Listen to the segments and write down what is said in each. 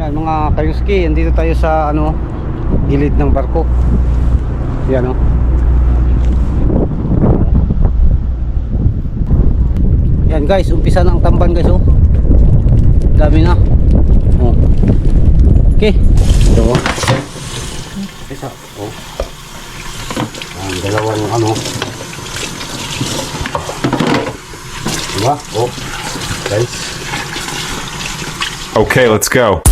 Yan mga kayuski, andito tayo sa gilid ng barko. Yan Yan guys, umpisa na ang tamban guys Dami na. Okay. Ito isa. Ang dalawang diba? Guys. Okay, let's go.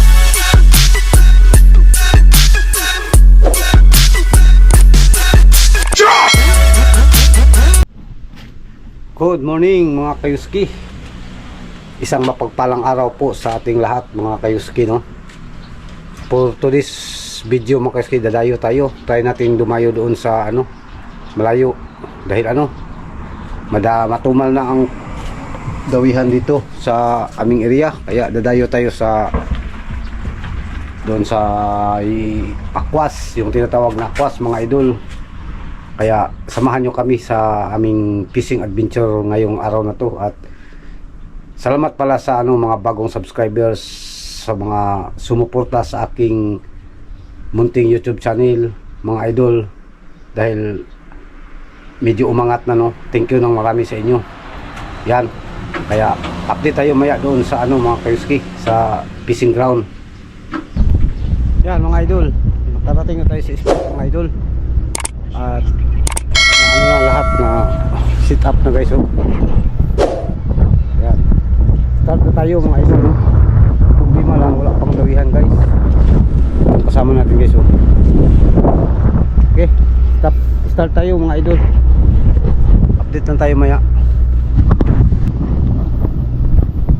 Good morning mga kayuski. Isang mapagpalang araw po sa ating lahat mga kayuski For today's video mga kayuski, dadayo tayo. Try natin dumayo doon sa malayo. Dahil matumal na ang dawihan dito sa aming area. Kaya dadayo tayo doon sa Akwas, yung tinatawag na Akwas mga idol. Kaya samahan nyo kami sa aming fishing adventure ngayong araw na to. At salamat pala sa mga bagong subscribers, sa mga sumuporta sa aking munting YouTube channel mga idol. Dahil medyo umangat na Thank you ng marami sa inyo. Yan. Kaya update tayo maya doon sa mga kayuski, sa fishing ground. Yan mga idol, nakarating na tayo sa spot mga idol. At lahat na sit up na guys Yan. Start na tayo mga idol Problema lang, wala pang dawihan guys. Kasama natin guys Okay, start tayo mga idol. Update lang tayo maya.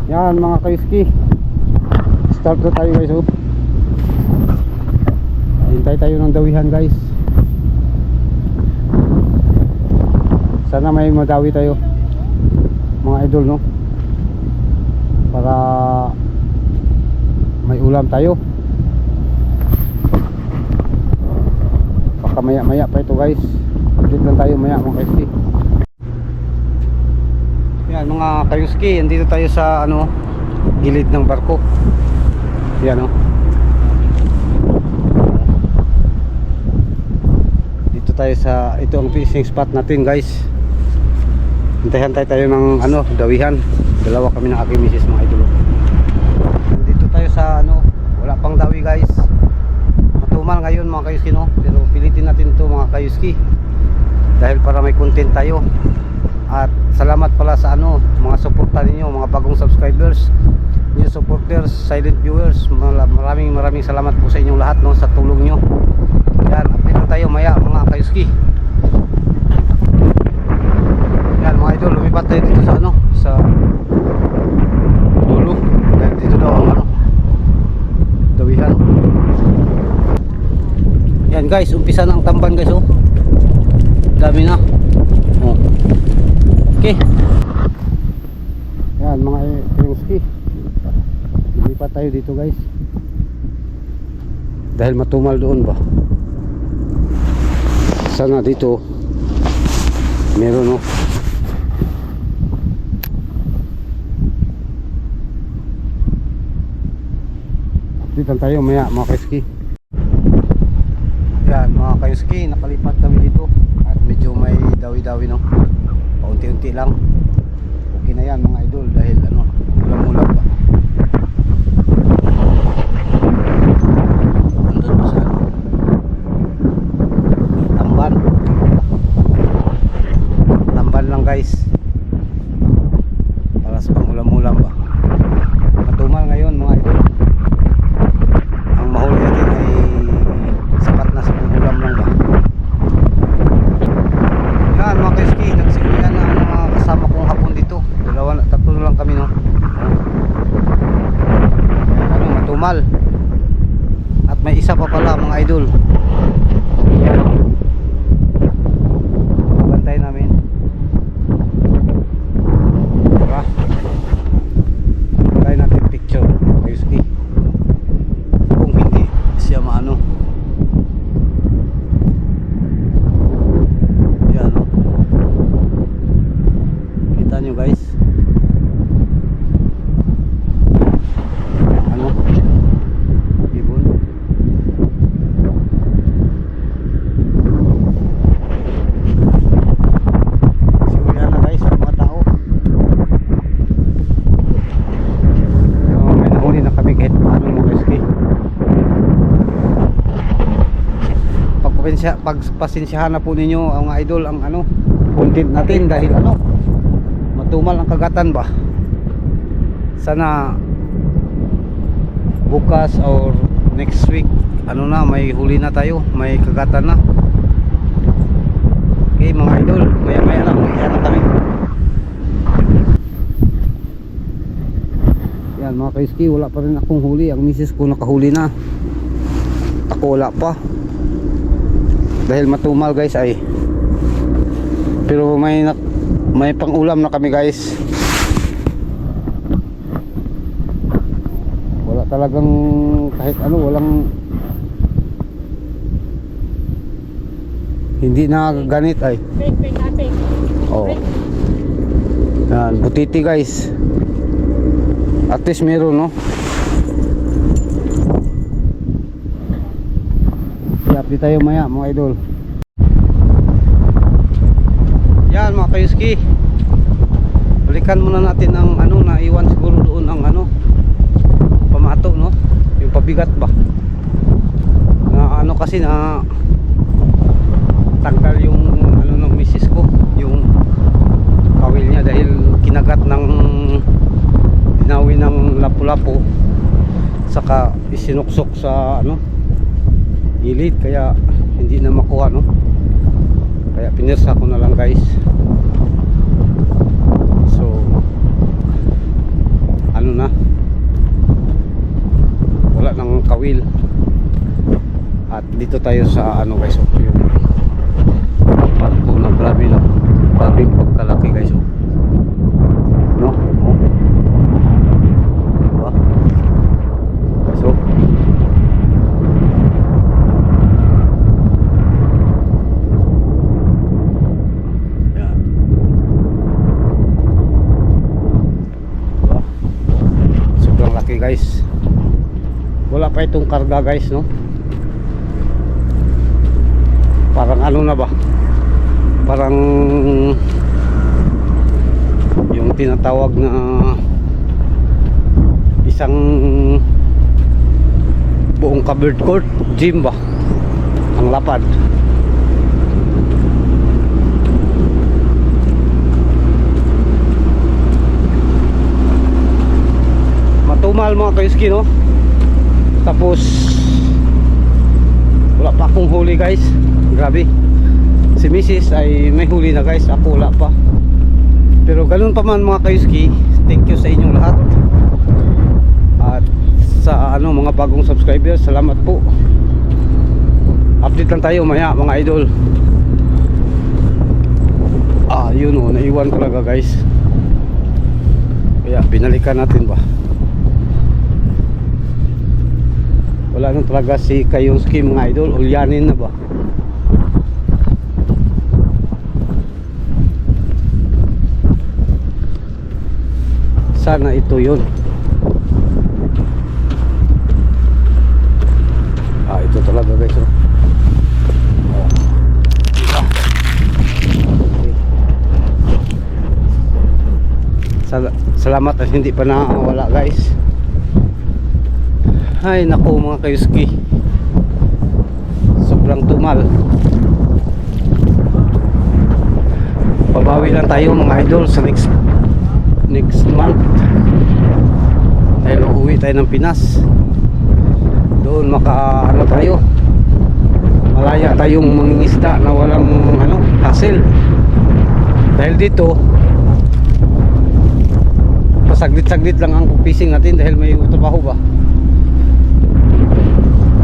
Yan mga kayuski, start na tayo guys Hintay tayo ng dawihan guys. Sana may madawi tayo mga idol para may ulam tayo. Baka maya pa ito guys. Update lang tayo maya mga kayuski. Yan mga kayuski, andito tayo sa gilid ng barko. Yan dito tayo sa, ito ang fishing spot natin guys. Hintay tayo ng dawihan. Dalawa kami ng aking misis mga idol. Dito tayo sa wala pang dawi guys. Matumal ngayon mga kayuski pero pilitin natin ito mga kayuski dahil para may content tayo. At salamat pala sa mga suporta ninyo, mga bagong subscribers, new supporters, silent viewers. Maraming salamat po sa inyong lahat sa tulong nyo. Yan, update na tayo maya mga kayuski. Yan mga idol, lumipat tayo dito sa sa dulo. Dahil dito daw ang dawihan. Yan guys, umpisa na ang tamban guys Dami na. Okay. Yan mga kayuski, lumipat tayo dito guys. Dahil matumal doon ba. Sana dito meron dito tayo maya mga kayuski. Yan mga kayuski, nakalipat kami dito at medyo may dawi-dawi paunti-unti lang. Okay na yan mga idol dahil ulam-ulam pa. Andun pa sa tamban lang guys, para sa pang ulam-ulam ba. Matumal ngayon mga idol. Ang mahuli natin ay sapat na sa pang ulam lang ba. Yan mga kayuski, nagsimulan na ang mga kasama kong hapon dito. Tatlo lang kami matumal. At may isa pa pala mga idol. Yan bantay namin. Diba? Try natin picture kayuski. Kung hindi siya maano. Yan kita nyo guys. pagpasensyahan na po ninyo ang mga idol ang ano content natin dahil ano matumal ang kagatan ba. Sana bukas or next week ano na, may huli na tayo, may kagatan na. Okay mga idol, maya maya lang na kami. Yan mga kaiski, wala pa rin akong huli. Ang misis ko nakahuli na, ako wala pa dahil matumal guys ay. Pero may pang ulam na kami guys. Wala talagang kahit ano, walang hindi na ganit ay. Oh. Yan, butiti guys. At least meron no. I-update tayo maya mga idol. Yan mga kayuski, balikan muna natin ang ano na iwan siguro doon ang ano pamato no, yung pabigat ba na ano kasi na tanggal yung ano ng misis ko, yung kawil niya dahil kinagat ng dinawi ng lapu-lapu saka isinuksok sa ano gilid, kaya hindi na makuha no, kaya pinirsa ko na lang guys. So ano na, wala nang kawil. At dito tayo sa ano guys, yung parko na grabe na, grabe pagkalaki guys oh. No? Oh. Diba? So yan. Diba? Sobrang laki guys. Wala pa itong karga guys no. Parang ano na ba, parang yung tinatawag na isang buong covered court gym ba ang lapad. Matumal mga kayuski no. Tapos wala pa akong huli guys. Grabe, si Mrs. ay may huli na guys, ako wala pa. Pero ganun pa man mga kayuski, thank you sa inyong lahat. At sa ano mga bagong subscribers, salamat po. Update lang tayo maya mga idol. Yun o, naiwan talaga guys, kaya binalikan natin ba. Wala nang talaga si Kayuski mga idol, ulyanin na ba. Sana ito yun. Ito talaga guys oh. Salamat at hindi pa nakawala guys. Ay naku mga kayuski, sobrang tumal. Pabawi lang tayo mga idol sa next month dahil uuwi tayo ng Pinas. Doon maka ano tayo, malaya tayong mangingisda na walang ano hassle. Dahil dito pasaglit-saglit lang ang fishing natin dahil may trabaho ba.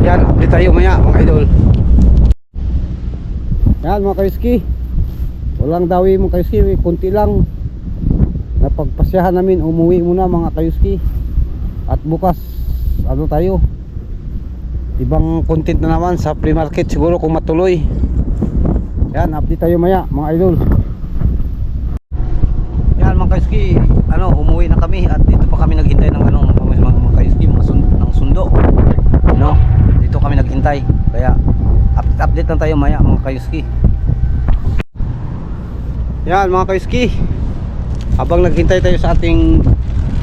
Yan, update tayo maya mga idol. Yan mga kayuski, walang dawi mga kayuski, kunti lang. Napagpasyahan namin, umuwi muna mga kayuski. At bukas ano tayo, ibang content na naman sa flea market siguro kung matuloy. Yan, update tayo maya mga idol. Yan mga kayuski, ano, umuwi na kami at dito pa kami naghintay ng ano mga kayuski, ng sundo no? Dito kami naghintay, kaya update lang tayo maya mga kayuski. Yan mga kayuski, habang naghintay tayo sa ating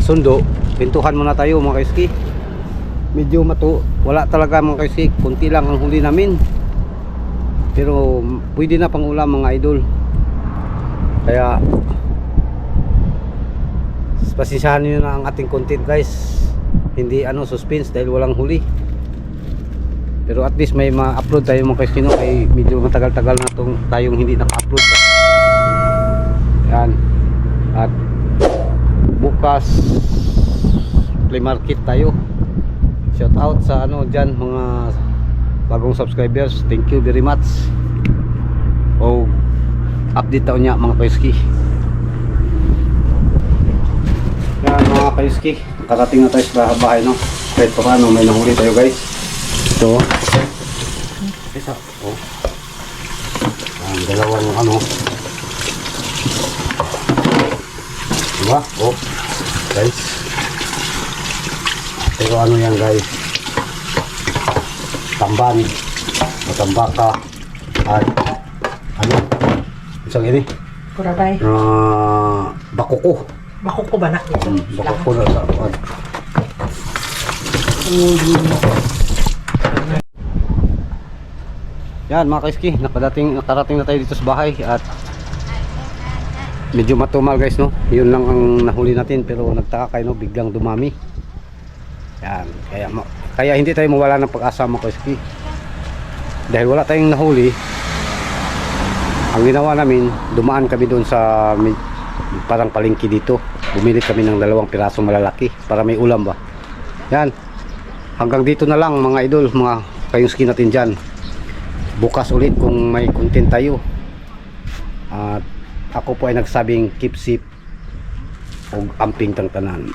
sundo, pintuhan muna tayo mga kayuski. Medyo wala talaga mga kayuski, kunti lang ang huli namin. pero pwede na pang ulam mga idol. Kaya pasensyahan niyo na ang ating content guys, hindi suspense dahil walang huli, pero at least may ma-upload tayo mga kaiskino. Kay medyo matagal-tagal na tayong hindi naka-upload. Yan, at bukas play market tayo. Shout out sa dyan mga bagong subscribers, thank you very much. O update taon niya mga kaiski. Yan mga kaiski, nakarating na tayo sa bahay, no? Kahit pa paano may nahuli tayo guys. Ito isa, ang dalawang diba? Guys, pero yan guys, tamban, matambaka, at isang ini Kurabay. bakuko. Bakuko ba na? Bakuko na sa yan mga kaiski, nakarating na tayo dito sa bahay at medyo matumal guys, no? Yun lang ang nahuli natin, pero nagtaka kayo, no? Biglang dumami. Yan, kaya hindi tayo mawala ng pag-asa mga kaiski. Dahil wala tayong nahuli, ang ginawa namin, dumaan kami doon sa parang palengke dito. Bumili kami ng 2 pirasong malalaki para may ulam ba. Yan, hanggang dito na lang mga idol, mga kayuski natin dyan. Bukas ulit kung may content tayo. At ako po ay nagsabing keep safe o amping tang tanan.